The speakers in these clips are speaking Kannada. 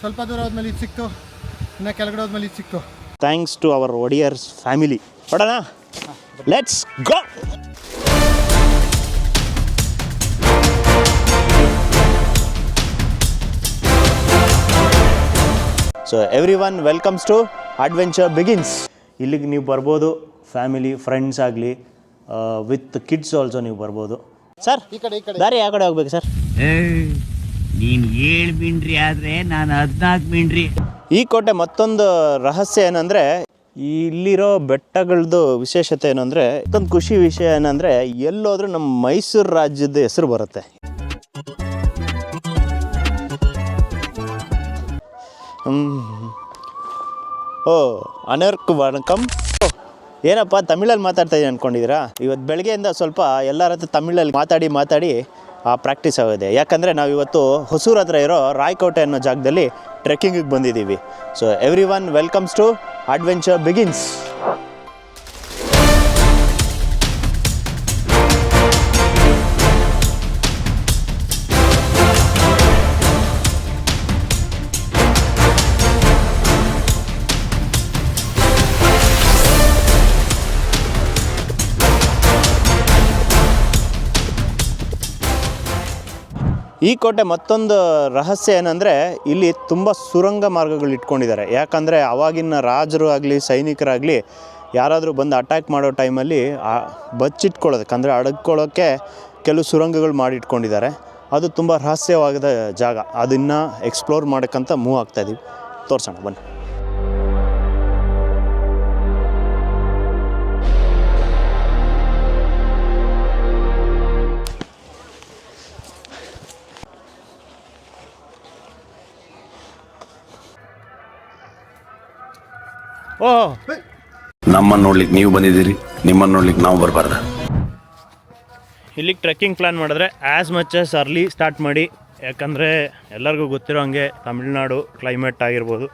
ಸ್ವಲ್ಪ ದೂರ ಹೋದ್ಮೇಲೆ ಇದು ಸಿಕ್ತು, ಇನ್ನು ಕೆಳಗಡೆ ಹೋದ್ಮೇಲೆ ಇದು ಸಿಕ್ತು. Thanks to our Wodeyars family. ಹೊಡೋಣ, let's go. So everyone welcomes to adventure begins. ಇಲ್ಲಿಗೆ ನೀವು ಬರ್ಬೋದು, ಫ್ಯಾಮಿಲಿ ಫ್ರೆಂಡ್ಸ್ ಆಗಲಿ, ವಿತ್ ಕಿಡ್ಸ್ ಆಲ್ಸೋ ನೀವು ಬರ್ಬೋದು. ಸರ್ ಈ ಕಡೆ ದಾರಿ ಯಾವ ಕಡೆ ಹೋಗ್ಬೇಕು ಸರ್? ನೀನು 7 ಮೀನ್ರಿ ಆದರೆ ನಾನು 14 ಮೀನ್ರಿ. ಈ ಕೋಟೆ ಮತ್ತೊಂದು ರಹಸ್ಯ ಏನಂದರೆ, ಇಲ್ಲಿರೋ ಬೆಟ್ಟಗಳದ್ದು ವಿಶೇಷತೆ ಏನಂದರೆ, ಮತ್ತೊಂದು ಖುಷಿ ವಿಷಯ ಏನಂದರೆ, ಎಲ್ಲೋದ್ರೂ ನಮ್ಮ ಮೈಸೂರು ರಾಜ್ಯದ ಹೆಸರು ಬರುತ್ತೆ. ಓ ಅನರ್ಕ್ ವಣಕಂ. ಏನಪ್ಪ ತಮಿಳಲ್ಲಿ ಮಾತಾಡ್ತಾ ಇದ್ದೀನಿ ಅಂದ್ಕೊಂಡಿದ್ದೀರಾ? ಇವತ್ತು ಬೆಳಗ್ಗೆಯಿಂದ ಸ್ವಲ್ಪ ಎಲ್ಲರ ಹತ್ರ ತಮಿಳಲ್ಲಿ ಮಾತಾಡಿ ಪ್ರಾಕ್ಟೀಸ್ ಆಗಿದೆ. ಯಾಕಂದರೆ ನಾವು ಇವತ್ತು ಹೊಸೂರು ಹತ್ರ ಇರೋ ರಾಯಕೋಟೆ ಅನ್ನೋ ಜಾಗದಲ್ಲಿ ಟ್ರೆಕ್ಕಿಂಗಿಗೆ ಬಂದಿದ್ದೀವಿ. So everyone welcomes to adventure begins. ಈ ಕೋಟೆ ಮತ್ತೊಂದು ರಹಸ್ಯ ಏನಂದರೆ, ಇಲ್ಲಿ ತುಂಬ ಸುರಂಗ ಮಾರ್ಗಗಳು ಇಟ್ಕೊಂಡಿದ್ದಾರೆ. ಯಾಕಂದರೆ ಆವಾಗಿನ ರಾಜರು ಆಗಲಿ ಸೈನಿಕರಾಗಲಿ ಯಾರಾದರೂ ಬಂದು ಅಟ್ಯಾಕ್ ಮಾಡೋ ಟೈಮಲ್ಲಿ ಬಚ್ಚಿಟ್ಕೊಳ್ಳೋದಕ್ಕೆ, ಅಂದರೆ ಅಡಗ್ಕೊಳ್ಳೋಕ್ಕೆ ಕೆಲವು ಸುರಂಗಗಳು ಮಾಡಿಟ್ಕೊಂಡಿದ್ದಾರೆ. ಅದು ತುಂಬ ರಹಸ್ಯವಾದ ಜಾಗ. ಅದನ್ನು ಎಕ್ಸ್ಪ್ಲೋರ್ ಮಾಡೋಕ್ಕಂತ ಮೂವ್ ಆಗ್ತಾಯಿದ್ದೀವಿ. ತೋರಿಸೋಣ ಬನ್ನಿ. ಓಹ್, ನಮ್ಮನ್ನು ನೋಡ್ಲಿಕ್ಕೆ ನೀವು ಬಂದಿದ್ದೀರಿ, ನಿಮ್ಮನ್ನು ನೋಡ್ಲಿಕ್ಕೆ ನಾವು ಬರಬಾರ್ದ? ಇಲ್ಲಿಗೆ ಟ್ರೆಕ್ಕಿಂಗ್ ಪ್ಲ್ಯಾನ್ ಮಾಡಿದ್ರೆ as much as early start ಮಾಡಿ. ಯಾಕಂದರೆ ಎಲ್ಲರಿಗೂ ಗೊತ್ತಿರೋ ಹಂಗೆ ತಮಿಳ್ನಾಡು ಕ್ಲೈಮೇಟ್ ಆಗಿರ್ಬೋದು,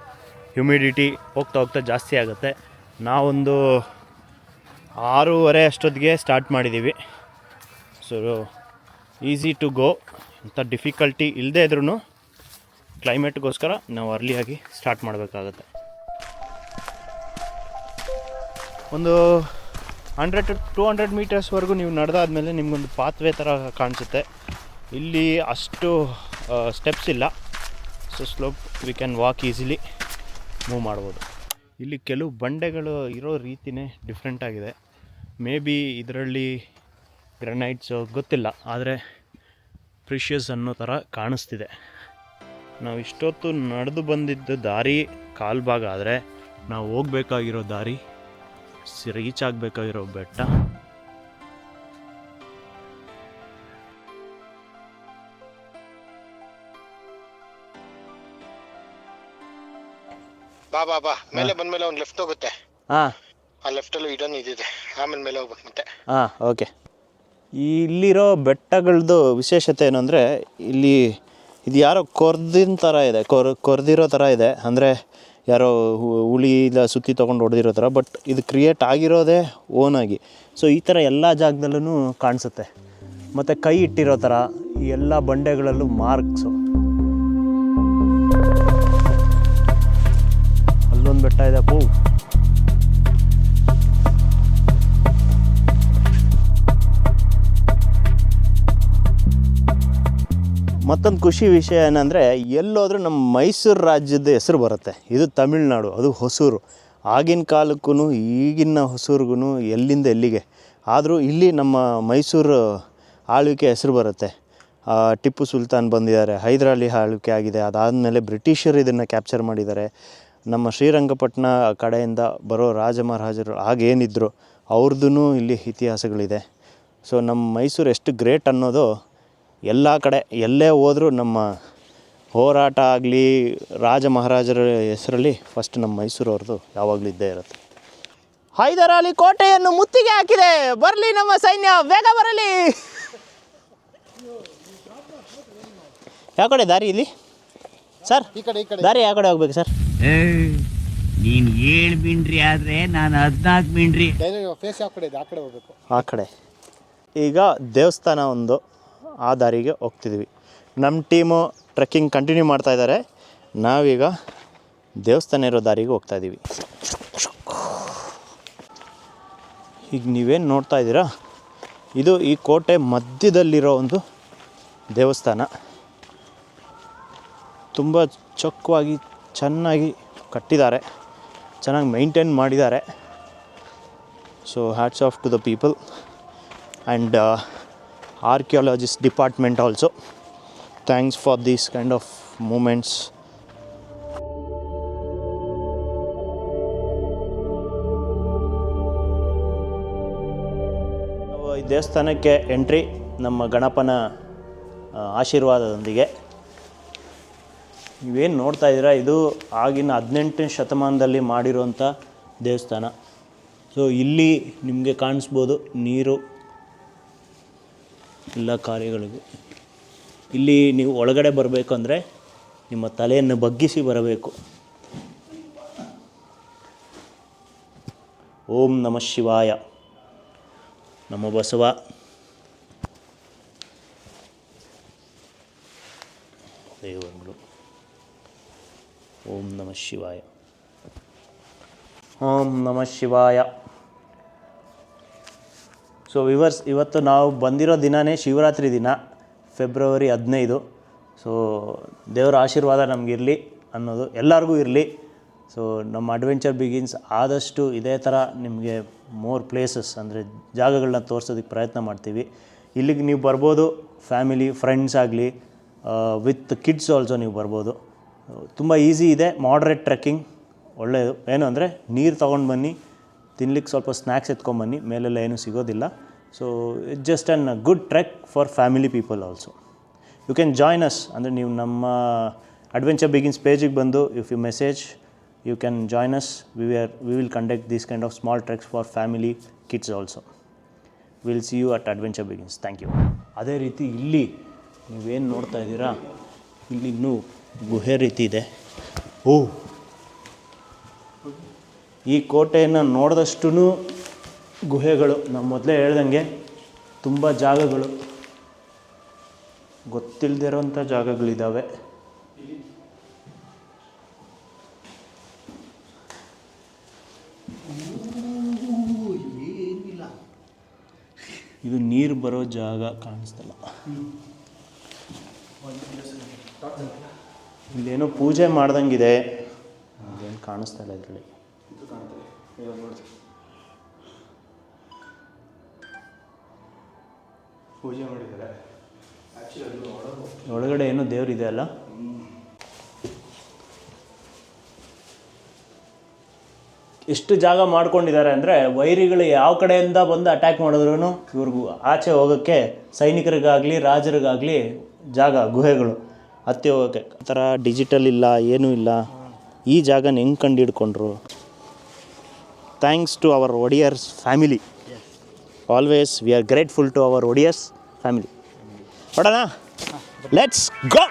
ಹ್ಯುಮಿಡಿಟಿ ಹೋಗ್ತಾ ಜಾಸ್ತಿ ಆಗುತ್ತೆ. ನಾವೊಂದು 6:30 ಅಷ್ಟೊತ್ತಿಗೆ ಸ್ಟಾರ್ಟ್ ಮಾಡಿದ್ದೀವಿ. ಸೊ ಈಸಿ ಟು ಗೋ, ಅಂಥ ಡಿಫಿಕಲ್ಟಿ ಇಲ್ಲದೇ ಇದ್ರೂ ಕ್ಲೈಮೇಟ್ಗೋಸ್ಕರ ನಾವು ಅರ್ಲಿಯಾಗಿ ಸ್ಟಾರ್ಟ್ ಮಾಡಬೇಕಾಗತ್ತೆ. ಒಂದು 100 to 200 ಮೀಟರ್ಸ್ವರೆಗೂ ನೀವು ನಡೆದಾದ್ಮೇಲೆ ನಿಮಗೊಂದು ಪಾತ್ವೇ ಥರ ಕಾಣಿಸುತ್ತೆ. ಇಲ್ಲಿ ಅಷ್ಟು ಸ್ಟೆಪ್ಸ್ ಇಲ್ಲ. So slope we can walk easily move ಮಾಡ್ಬೋದು. ಇಲ್ಲಿ ಕೆಲವು ಬಂಡೆಗಳು ಇರೋ ರೀತಿಯೇ ಡಿಫ್ರೆಂಟ್ ಆಗಿದೆ. ಮೇ ಬಿ ಇದರಲ್ಲಿ ಗ್ರನೈಟ್ಸು ಗೊತ್ತಿಲ್ಲ, ಆದರೆ ಪ್ರಿಷಿಯಸ್ ಅನ್ನೋ ಥರ ಕಾಣಿಸ್ತಿದೆ. ನಾವು ಇಷ್ಟೊತ್ತು ನಡೆದು ಬಂದಿದ್ದು ದಾರಿ ಕಾಲು ಭಾಗ ಆದರೆ, ನಾವು ಹೋಗ್ಬೇಕಾಗಿರೋ ದಾರಿ, ರೀಚ್ ಆಗಬೇಕಾಗಿರೋ ಬೆಟ್ಟ ಬಾ ಮೇಲೆ ಬಂದ್ಮೇಲೆ ಒಂದು ಲೆಫ್ಟ್ ಹೋಗುತ್ತೆ. ಹಾಂ, ಆ ಲೆಫ್ಟಲ್ಲೂ ಇದೊಂದು ಇದಿದೆ, ಆಮೇಲೆ ಮೇಲೆ ಹೋಗ್ಬೇಕು ಮತ್ತೆ. ಹಾಂ, ಓಕೆ. ಇಲ್ಲಿರೋ ಬೆಟ್ಟಗಳದ್ದು ವಿಶೇಷತೆ ಏನು ಅಂದರೆ, ಇಲ್ಲಿ ಇದು ಯಾರೋ ಕೊರ್ದಿನ ಥರ ಇದೆ, ಕೊರ್ದಿರೋ ಥರ ಇದೆ. ಅಂದರೆ ಯಾರೋ ಹುಳಿ ಇಲ್ಲ ಸುತ್ತಿ ತೊಗೊಂಡು ಹೊಡೆದಿರೋ ಥರ. ಬಟ್ ಇದು ಕ್ರಿಯೇಟ್ ಆಗಿರೋದೇ ಓನಾಗಿ. ಸೊ ಈ ಥರ ಎಲ್ಲ ಜಾಗದಲ್ಲೂ ಕಾಣಿಸುತ್ತೆ. ಮತ್ತು ಕೈ ಇಟ್ಟಿರೋ ಥರ ಈ ಎಲ್ಲ ಬಂಡೆಗಳಲ್ಲೂ ಮಾರ್ಕ್ಸು. ಅಲ್ಲೊಂದು ಬೆಟ್ಟ ಇದೆ ಪೂ. ಮತ್ತೊಂದು ಖುಷಿ ವಿಷಯ ಏನಂದರೆ, ಎಲ್ಲೋದ್ರೂ ನಮ್ಮ ಮೈಸೂರು ರಾಜ್ಯದ ಹೆಸರು ಬರುತ್ತೆ. ಇದು ತಮಿಳ್ನಾಡು, ಅದು ಹೊಸೂರು. ಆಗಿನ ಕಾಲಕ್ಕೂ ಈಗಿನ ಹೊಸೂರಿಗೂ ಎಲ್ಲಿಂದ ಎಲ್ಲಿಗೆ ಆದರೂ ಇಲ್ಲಿ ನಮ್ಮ ಮೈಸೂರು ಆಳ್ವಿಕೆ ಹೆಸರು ಬರುತ್ತೆ. ಟಿಪ್ಪು ಸುಲ್ತಾನ್ ಬಂದಿದ್ದಾರೆ, ಹೈದರಾಲಿ ಆಳ್ವಿಕೆ ಆಗಿದೆ. ಅದಾದಮೇಲೆ ಬ್ರಿಟಿಷರು ಇದನ್ನು ಕ್ಯಾಪ್ಚರ್ ಮಾಡಿದ್ದಾರೆ. ನಮ್ಮ ಶ್ರೀರಂಗಪಟ್ಟಣ ಕಡೆಯಿಂದ ಬರೋ ರಾಜ ಮಹಾರಾಜರು ಆಗೇನಿದ್ರು ಅವ್ರದ್ದೂ ಇಲ್ಲಿ ಇತಿಹಾಸಗಳಿದೆ. ಸೊ ನಮ್ಮ ಮೈಸೂರು ಎಷ್ಟು ಗ್ರೇಟ್ ಅನ್ನೋದು ಎಲ್ಲ ಕಡೆ ಎಲ್ಲೇ ಹೋದರೂ ನಮ್ಮ ಹೋರಾಟ ಆಗಲಿ ರಾಜ ಮಹಾರಾಜರ ಹೆಸರಲ್ಲಿ ಫಸ್ಟ್ ನಮ್ಮ ಮೈಸೂರವ್ರದ್ದು ಯಾವಾಗಲೂ ಇದ್ದೇ ಇರುತ್ತೆ. ಹೈದರಾಲಿ ಕೋಟೆಯನ್ನು ಮುತ್ತಿಗೆ ಹಾಕಿದೆ, ಬರಲಿ ನಮ್ಮ ಸೈನ್ಯ, ಬೇಗ ಬರಲಿ. ಯಾವ ಕಡೆ ದಾರಿ ಇಲ್ಲಿ ಸರ್? ಈ ಕಡೆ ದಾರಿ ಯಾವ ಕಡೆ ಹೋಗ್ಬೇಕು ಸರ್? ನೀನು 7 ಮೀನ್ರಿ ಆದರೆ ನಾನು 14 ಮೀನ್ರಿ. ಫೇಸ್ ಯಾವ ಕಡೆ ಇದೆ? ಆ ಕಡೆ ಹೋಗ್ಬೇಕು. ಆ ಕಡೆ. ಈಗ ದೇವಸ್ಥಾನ ಒಂದು, ಆ ದಾರಿಗೆ ಹೋಗ್ತಿದ್ವಿ. ನಮ್ಮ ಟೀಮು ಟ್ರೆಕ್ಕಿಂಗ್ ಕಂಟಿನ್ಯೂ ಮಾಡ್ತಾಯಿದ್ದಾರೆ. ನಾವೀಗ ದೇವಸ್ಥಾನ ಇರೋ ದಾರಿಗೆ ಹೋಗ್ತಾ ಇದ್ದೀವಿ. ಈಗ ನೀವೇನು ನೋಡ್ತಾ ಇದ್ದೀರಾ, ಇದು ಈ ಕೋಟೆ ಮಧ್ಯದಲ್ಲಿರೋ ಒಂದು ದೇವಸ್ಥಾನ. ತುಂಬ ಚೊಕ್ಕವಾಗಿ ಚೆನ್ನಾಗಿ ಕಟ್ಟಿದ್ದಾರೆ, ಚೆನ್ನಾಗಿ ಮೇಂಟೈನ್ ಮಾಡಿದ್ದಾರೆ. So hats off to the people and archaeologist department also. Thanks for these kind of moments. ನಾವು ಈ ದೇವಸ್ಥಾನಕ್ಕೆ ಎಂಟ್ರಿ ನಮ್ಮ ಗಣಪನ ಆಶೀರ್ವಾದದೊಂದಿಗೆ. ನೀವೇನು ನೋಡ್ತಾ ಇದ್ದೀರಾ, ಇದು ಆಗಿನ 18ನೇ ಶತಮಾನದಲ್ಲಿ ಮಾಡಿರುವಂಥ ದೇವಸ್ಥಾನ. ಸೊ ಇಲ್ಲಿ ನಿಮಗೆ ಕಾಣಿಸ್ಬೋದು ನೀರು ಎಲ್ಲ ಕಾರ್ಯಗಳಿಗೂ. ಇಲ್ಲಿ ನೀವು ಒಳಗಡೆ ಬರಬೇಕು ಅಂದರೆ ನಿಮ್ಮ ತಲೆಯನ್ನು ಬಗ್ಗಿಸಿ ಬರಬೇಕು. ಓಂ ನಮಃ ಶಿವಾಯ, ನಮೋ ಬಸವ. ದೇವರುಗಳು. ಓಂ ನಮಃ ಶಿವಾಯ, ಓಂ ನಮಃ ಶಿವಾಯ. ಸೊ ವಿವರ್ಸ್, ಇವತ್ತು ನಾವು ಬಂದಿರೋ ದಿನವೇ ಶಿವರಾತ್ರಿ ದಿನ, ಫೆಬ್ರವರಿ 15. ಸೊ ದೇವರ ಆಶೀರ್ವಾದ ನಮಗಿರಲಿ ಅನ್ನೋದು ಎಲ್ಲರಿಗೂ ಇರಲಿ. ಸೊ ನಮ್ಮ ಅಡ್ವೆಂಚರ್ ಬಿಗಿನ್ಸ್ ಆದಷ್ಟು ಇದೇ ಥರ ನಿಮಗೆ ಮೋರ್ ಪ್ಲೇಸಸ್ ಅಂದರೆ ಜಾಗಗಳನ್ನ ತೋರಿಸೋದಕ್ಕೆ ಪ್ರಯತ್ನ ಮಾಡ್ತೀವಿ. ಇಲ್ಲಿಗೆ ನೀವು ಬರ್ಬೋದು, ಫ್ಯಾಮಿಲಿ ಫ್ರೆಂಡ್ಸ್ ಆಗಲಿ, ವಿತ್ ಕಿಡ್ಸ್ ಆಲ್ಸೋ ನೀವು ಬರ್ಬೋದು. ತುಂಬ ಈಸಿ ಇದೆ, ಮಾಡ್ರೇಟ್ ಟ್ರೆಕ್ಕಿಂಗ್ ಒಳ್ಳೆಯದು. ಏನು ಅಂದರೆ ನೀರು ತೊಗೊಂಡು ಬನ್ನಿ, ತಿನ್ಲಿಕ್ಕೆ ಸ್ವಲ್ಪ ಸ್ನ್ಯಾಕ್ಸ್ ಎತ್ಕೊಂಬನ್ನಿ, ಮೇಲೆಲ್ಲ ಏನೂ ಸಿಗೋದಿಲ್ಲ. So it's just an good trek for family people also. You can join us. ಅಂದರೆ ನೀವು ನಮ್ಮ ಅಡ್ವೆಂಚರ್ ಬಿಗಿನ್ಸ್ ಪೇಜಿಗೆ ಬಂದು if you message, you can join us. We will conduct these kind of small treks for family kids also. Will see you at adventure begins. Thank you. ಅದೇ ರೀತಿ ಇಲ್ಲಿ ನೀವೇನು ನೋಡ್ತಾ ಇದ್ದೀರಾ, ಇಲ್ಲಿ ಇನ್ನೂ ಗುಹೆ ರೀತಿ ಇದೆ. ಈ ಕೋಟೆಯನ್ನು ನೋಡಿದಷ್ಟು ಗುಹೆಗಳು. ನಾವು ಮೊದಲೇ ಹೇಳ್ದಂಗೆ ತುಂಬ ಜಾಗಗಳು, ಗೊತ್ತಿಲ್ಲದಿರೋಂಥ ಜಾಗಗಳಿದ್ದಾವೆ. ಇದು ನೀರು ಬರೋ ಜಾಗ ಕಾಣಿಸ್ತಲ್ಲ. ಇಲ್ಲೇನೋ ಪೂಜೆ ಮಾಡ್ದಂಗಿದೆ, ಅದೇನು ಕಾಣಿಸ್ತಾ ಇಲ್ಲ ಇದರಲ್ಲಿ. ಪೂಜೆ ಮಾಡಿದ್ದಾರೆ. ಒಳಗಡೆ ಏನೋ ದೇವರಿದೆ ಅಲ್ಲ. ಎಷ್ಟು ಜಾಗ ಮಾಡ್ಕೊಂಡಿದ್ದಾರೆ ಅಂದರೆ, ವೈರಿಗಳು ಯಾವ ಕಡೆಯಿಂದ ಬಂದು ಅಟ್ಯಾಕ್ ಮಾಡಿದ್ರು ಇವ್ರಿಗೂ ಆಚೆ ಹೋಗೋಕ್ಕೆ, ಸೈನಿಕರಿಗಾಗಲಿ ರಾಜರಿಗಾಗಲಿ ಜಾಗ, ಗುಹೆಗಳು ಹತ್ತಿ ಹೋಗೋಕ್ಕೆ. ಆ ಥರ ಡಿಜಿಟಲ್ ಇಲ್ಲ, ಏನೂ ಇಲ್ಲ. ಈ ಜಾಗನ ಹೆಂಗೆ ಕಂಡು ಹಿಡ್ಕೊಂಡ್ರು? Thanks to our Wodeyars family. Always we are grateful to our Wodeyars family. ಹೊಡೋಣ, let's go.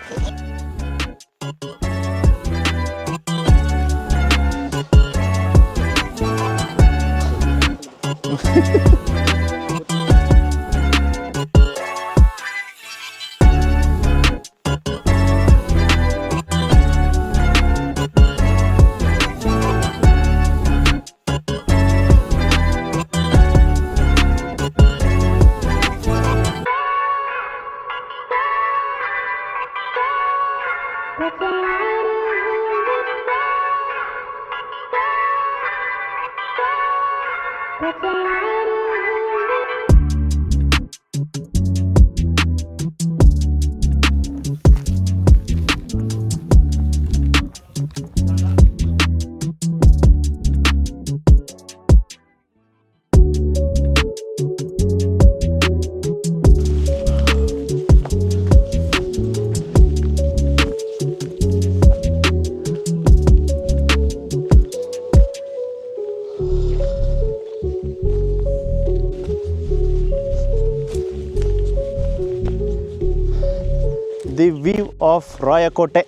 The view of Rayakottai.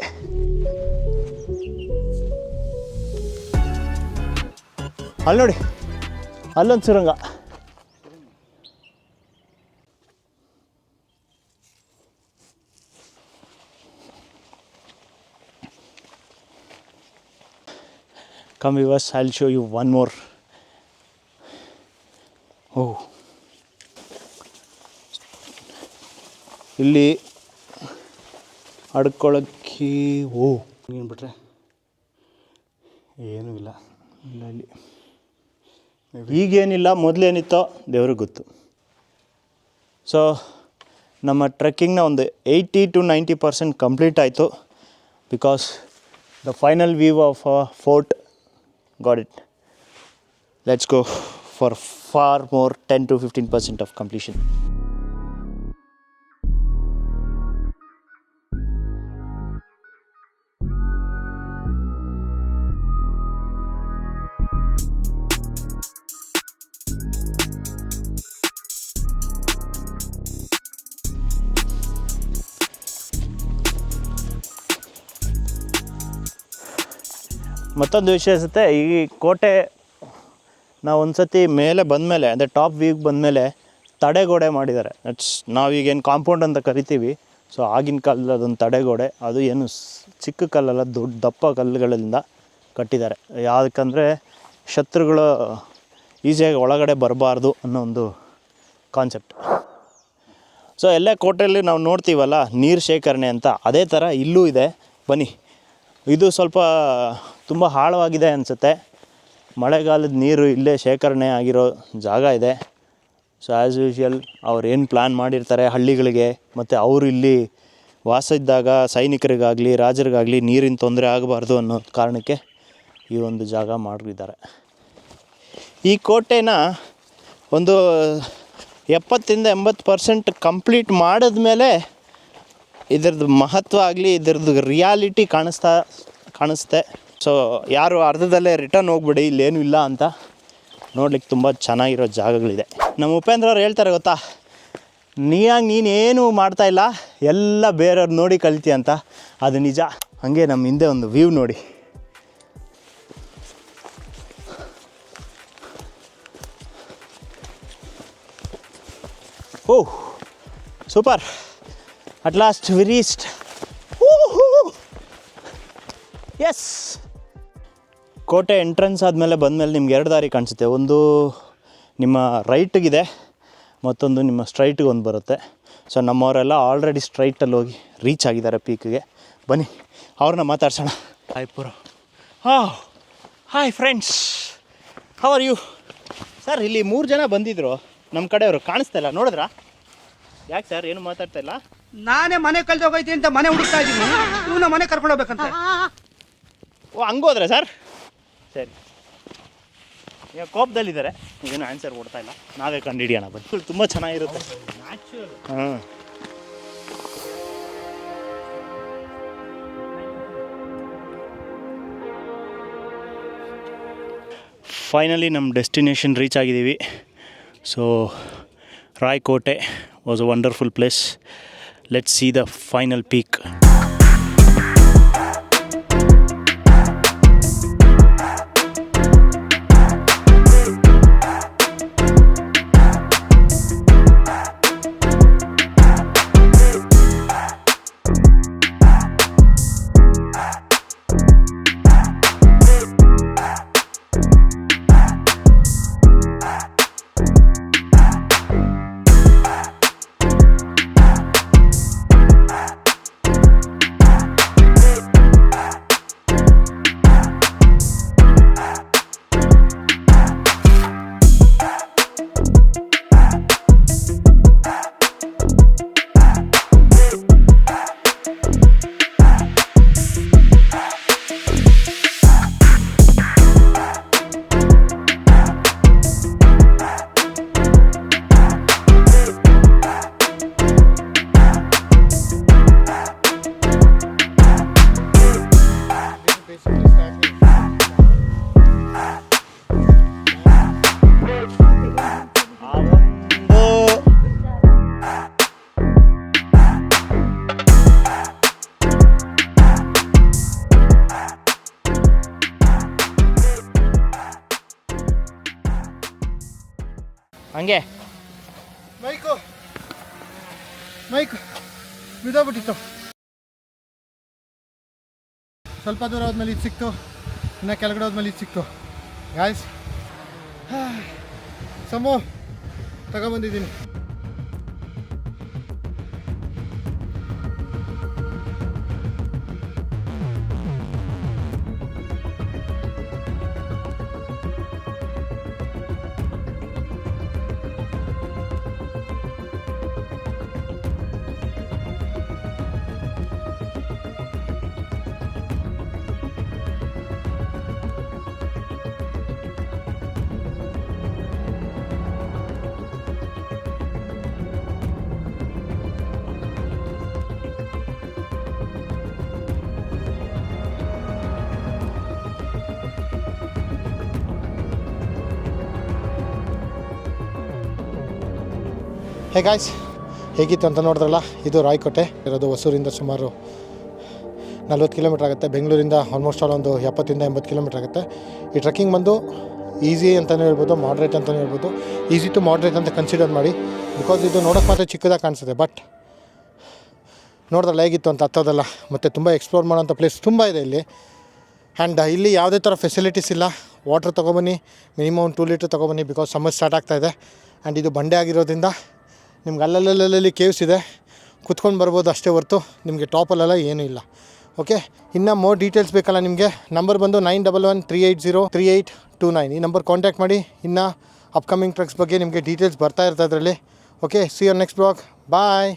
ಅಲ್ಲಿ ನೋಡಿ, ಅಲ್ಲೊಂದು ಸುರಂಗ. Come viewers, I'll show you one more. Oh, ಇಲ್ಲಿ ಅಡ್ಕೊಳಕ್ಕೆ ಏನು ಬಿಟ್ರೆ ಏನೂ ಇಲ್ಲ ಇಲ್ಲಿ ಈಗೇನಿಲ್ಲ, ಮೊದಲೇನಿತ್ತೋ ದೇವ್ರಿಗೆ ಗೊತ್ತು. ಸೊ ನಮ್ಮ ಟ್ರೆಕ್ಕಿಂಗ್ನ ಒಂದು 80 to 90% ಕಂಪ್ಲೀಟ್ ಆಯಿತು. Because the final view of fort got it. Let's go for for more 10 to 15% of completion. ಮತ್ತೊಂದು ವಿಷಯ ಅನಿಸುತ್ತೆ, ಈ ಕೋಟೆ ನಾವು ಒಂದು ಸತಿ ಮೇಲೆ ಬಂದಮೇಲೆ, ಅಂದರೆ ಟಾಪ್ ವ್ಯೂಗೆ ಬಂದಮೇಲೆ ತಡೆಗೋಡೆ ಮಾಡಿದ್ದಾರೆ. ನಾವೀಗೇನು ಕಾಂಪೌಂಡ್ ಅಂತ ಕರಿತೀವಿ. ಸೊ ಆಗಿನ ಕಾಲದಲ್ಲಿ ಅದೊಂದು ತಡೆಗೋಡೆ, ಅದು ಏನು ಚಿಕ್ಕ ಕಲ್ಲಲ್ಲ, ದೊಡ್ಡ ದಪ್ಪ ಕಲ್ಲುಗಳಿಂದ ಕಟ್ಟಿದ್ದಾರೆ. ಯಾವುದಕ್ಕಂದರೆ ಶತ್ರುಗಳು ಈಸಿಯಾಗಿ ಒಳಗಡೆ ಬರಬಾರ್ದು ಅನ್ನೋ ಒಂದು ಕಾನ್ಸೆಪ್ಟ್. ಸೊ ಎಲ್ಲ ಕೋಟೆಯಲ್ಲಿ ನಾವು ನೋಡ್ತೀವಲ್ಲ ನೀರು ಶೇಖರಣೆ ಅಂತ, ಅದೇ ಥರ ಇಲ್ಲೂ ಇದೆ. ಬನ್ನಿ, ಇದು ಸ್ವಲ್ಪ ತುಂಬ ಆಳವಾಗಿದೆ ಅನಿಸುತ್ತೆ. ಮಳೆಗಾಲದ ನೀರು ಇಲ್ಲೇ ಶೇಖರಣೆ ಆಗಿರೋ ಜಾಗ ಇದೆ. ಸೊ ಆ್ಯಸ್ ಯೂಶ್ವಲ್ ಅವ್ರು ಏನು ಪ್ಲ್ಯಾನ್ ಮಾಡಿರ್ತಾರೆ ಹಳ್ಳಿಗಳಿಗೆ, ಮತ್ತು ಅವರು ಇಲ್ಲಿ ವಾಸ ಇದ್ದಾಗ ಸೈನಿಕರಿಗಾಗಲಿ ರಾಜರಿಗಾಗಲಿ ನೀರಿನ ತೊಂದರೆ ಆಗಬಾರ್ದು ಅನ್ನೋ ಕಾರಣಕ್ಕೆ ಈ ಒಂದು ಜಾಗ ಮಾಡಿದ್ದಾರೆ. ಈ ಕೋಟೆನ ಒಂದು 70-80% ಕಂಪ್ಲೀಟ್ ಮಾಡಿದ್ಮೇಲೆ ಇದ್ರದ್ದು ಮಹತ್ವ ಆಗಲಿ, ಇದ್ರದ್ದು ರಿಯಾಲಿಟಿ ಕಾಣಿಸುತ್ತೆ. ಸೊ ಯಾರು ಅರ್ಧದಲ್ಲೇ ರಿಟರ್ನ್ ಹೋಗ್ಬಿಡಿ, ಇಲ್ಲೇನೂ ಇಲ್ಲ ಅಂತ. ನೋಡ್ಲಿಕ್ಕೆ ತುಂಬ ಚೆನ್ನಾಗಿರೋ ಜಾಗಗಳಿದೆ. ನಮ್ಮ ಉಪೇಂದ್ರ ಅವ್ರು ಹೇಳ್ತಾರೆ ಗೊತ್ತಾ, ನೀನೇನು ಮಾಡ್ತಾಯಿಲ್ಲ, ಎಲ್ಲ ಬೇರೆಯವ್ರು ನೋಡಿ ಕಲಿತೀಯ ಅಂತ. ಅದು ನಿಜ. ಹಾಗೆ ನಮ್ಮ ಹಿಂದೆ ಒಂದು ವ್ಯೂ ನೋಡಿ. Oh super, at last we reached. Yes, ಕೋಟೆ ಎಂಟ್ರೆನ್ಸ್ ಆದಮೇಲೆ ಬಂದಮೇಲೆ ನಿಮ್ಗೆ 2 ದಾರಿ ಕಾಣಿಸುತ್ತೆ. ಒಂದು ನಿಮ್ಮ ರೈಟಿಗಿದೆ, ಮತ್ತೊಂದು ನಿಮ್ಮ ಸ್ಟ್ರೈಟಿಗೆ ಒಂದು ಬರುತ್ತೆ. ಸೊ ನಮ್ಮವರೆಲ್ಲ ಆಲ್ರೆಡಿ ಸ್ಟ್ರೈಟಲ್ಲಿ ಹೋಗಿ ರೀಚ್ ಆಗಿದ್ದಾರೆ ಪೀಕ್ಗೆ. ಬನ್ನಿ ಅವ್ರನ್ನ ಮಾತಾಡ್ಸೋಣ. ಹಾಯ್ ಪುರ. Hi friends, how are you? Sir ಇಲ್ಲಿ 3 ಜನ ಬಂದಿದ್ದರು ನಮ್ಮ ಕಡೆಯವರು, ಕಾಣಿಸ್ತಾ ಇಲ್ಲ, ನೋಡಿದ್ರಾ? ಯಾಕೆ ಸರ್ ಏನು ಮಾತಾಡ್ತಾ ಇಲ್ಲ? ನಾನೇ ಮನೆ ಕಳ್ದೋಗೈತಿ ಅಂತ ಮನೆ ಹುಡುಕ್ತಾ ಇದ್ದೀನಿ, ಇವನ ಮನೆ ಕರ್ಕೊಂಡು ಹೋಗ್ಬೇಕಂತ. ಓ ಹಂಗೋದ್ರೆ ಸರ್, ಸರಿ. ಈಗ ಕೋಪದಲ್ಲಿದ್ದಾರೆ, ಏನು ಆನ್ಸರ್ ಕೊಡ್ತಾ ಇಲ್ಲ, ನಾವೇ ಕಂಡುಹಿಡಿಯೋಣ ಬನ್ನಿ. ತುಂಬ ಚೆನ್ನಾಗಿರುತ್ತೆ. ಹಾಂ, ಫೈನಲಿ ನಮ್ಮ ಡೆಸ್ಟಿನೇಷನ್ ರೀಚ್ ಆಗಿದ್ದೀವಿ. So Rayakottai was a wonderful place. Let's see the final peak. ಹಂಗೆ ಮೈಕು ಬಿದ್ದೋಗ್ಬಿಟ್ಟಿತ್ತು. ಸ್ವಲ್ಪ ದೂರ ಹೋದ್ಮೇಲೆ ಇದು ಸಿಕ್ತು. ಇನ್ನು ಕೆಳಗಡೆ ಹೋದ್ಮೇಲೆ ಇದು ಸಿಕ್ತು ಗಾಯ್ಸ್. ಸಮೋ ತಗೊಬಂದಿದ್ದೀನಿ. ಹೇ ಗಾಯ್ಸ್, ಹೇಗಿತ್ತು ಅಂತ ನೋಡಿದ್ರಲ್ಲ, ಇದು ರಾಯಕೋಟೆ ಇರೋದು. ಹೊಸೂರಿಂದ ಸುಮಾರು 40 ಕಿಲೋಮೀಟ್ರ್ ಆಗುತ್ತೆ. ಬೆಂಗಳೂರಿಂದ ಆಲ್ಮೋಸ್ಟ್ ಆಲ್ ಒಂದು 70-80 ಕಿಲೋಮೀಟ್ರ್ ಆಗುತ್ತೆ. ಈ ಟ್ರೆಕ್ಕಿಂಗ್ ಬಂದು ಈಸಿ ಅಂತಲೇ ಹೇಳ್ಬೋದು, ಮಾಡ್ರೇಟ್ ಅಂತಲೇ ಹೇಳ್ಬೋದು. ಈಸಿ ಟು ಮಾಡ್ರೇಟ್ ಅಂತ ಕನ್ಸಿಡರ್ ಮಾಡಿ, ಬಿಕಾಸ್ ಇದು ನೋಡೋಕ್ಕೆ ಮಾತ್ರ ಚಿಕ್ಕದಾಗಿ ಕಾಣಿಸುತ್ತೆ. ಬಟ್ ನೋಡಿದ್ರಲ್ಲ ಹೇಗಿತ್ತು ಅಂತ ಹತ್ತೋದಲ್ಲ. ಮತ್ತು ತುಂಬ ಎಕ್ಸ್ಪ್ಲೋರ್ ಮಾಡೋಂಥ ಪ್ಲೇಸ್ ತುಂಬ ಇದೆ ಇಲ್ಲಿ. ಆ್ಯಂಡ್ ಇಲ್ಲಿ ಯಾವುದೇ ಥರ ಫೆಸಿಲಿಟೀಸ್ ಇಲ್ಲ. ವಾಟ್ರ್ ತೊಗೊಬನ್ನಿ, ಮಿನಿಮಮ್ 2 ಲೀಟ್ರ್ ತೊಗೊಬನ್ನಿ, ಬಿಕಾಸ್ ಸಮ್ಮರ್ ಸ್ಟಾರ್ಟ್ ಆಗ್ತಾಯಿದೆ. ಆ್ಯಂಡ್ ಇದು ಬಂಡೆ ಆಗಿರೋದ್ರಿಂದ ನಿಮ್ಗೆ ಅಲ್ಲಲ್ಲಿ ಕೇವ್ಸ್ ಇದೆ, ಕುತ್ಕೊಂಡು ಬರ್ಬೋದು ಅಷ್ಟೇ ಹೊರ್ತು ನಿಮಗೆ ಟಾಪಲ್ಲೆಲ್ಲ ಏನೂ ಇಲ್ಲ. ಓಕೆ, ಇನ್ನು ಮೋರ್ ಡೀಟೇಲ್ಸ್ ಬೇಕಲ್ಲ ನಿಮಗೆ, ನಂಬರ್ ಬಂದು 9113803829. ಈ ನಂಬರ್ ಕಾಂಟ್ಯಾಕ್ಟ್ ಮಾಡಿ. ಇನ್ನು ಅಪ್ಕಮಿಂಗ್ ಟ್ರಕ್ಸ್ ಬಗ್ಗೆ ನಿಮಗೆ ಡೀಟೇಲ್ಸ್ ಬರ್ತಾ ಇರ್ತದೆ ಅದರಲ್ಲಿ. Okay, see you next blog. Bye.